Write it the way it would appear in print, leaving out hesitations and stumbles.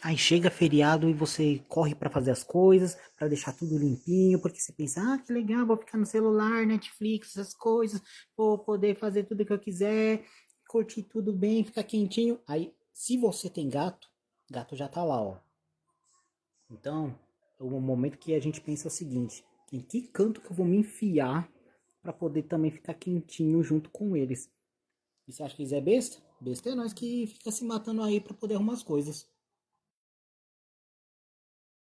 Aí chega feriado e você corre pra fazer as coisas, pra deixar tudo limpinho, porque você pensa, ah, que legal, vou ficar no celular, Netflix, essas coisas, vou poder fazer tudo que eu quiser, curtir tudo bem, ficar quentinho. Aí, se você tem gato, gato já tá lá, ó. Então, o momento que a gente pensa é o seguinte, em que canto que eu vou me enfiar pra poder também ficar quentinho junto com eles? E você acha que isso é besta? Besta é nós que fica se matando aí pra poder arrumar as coisas.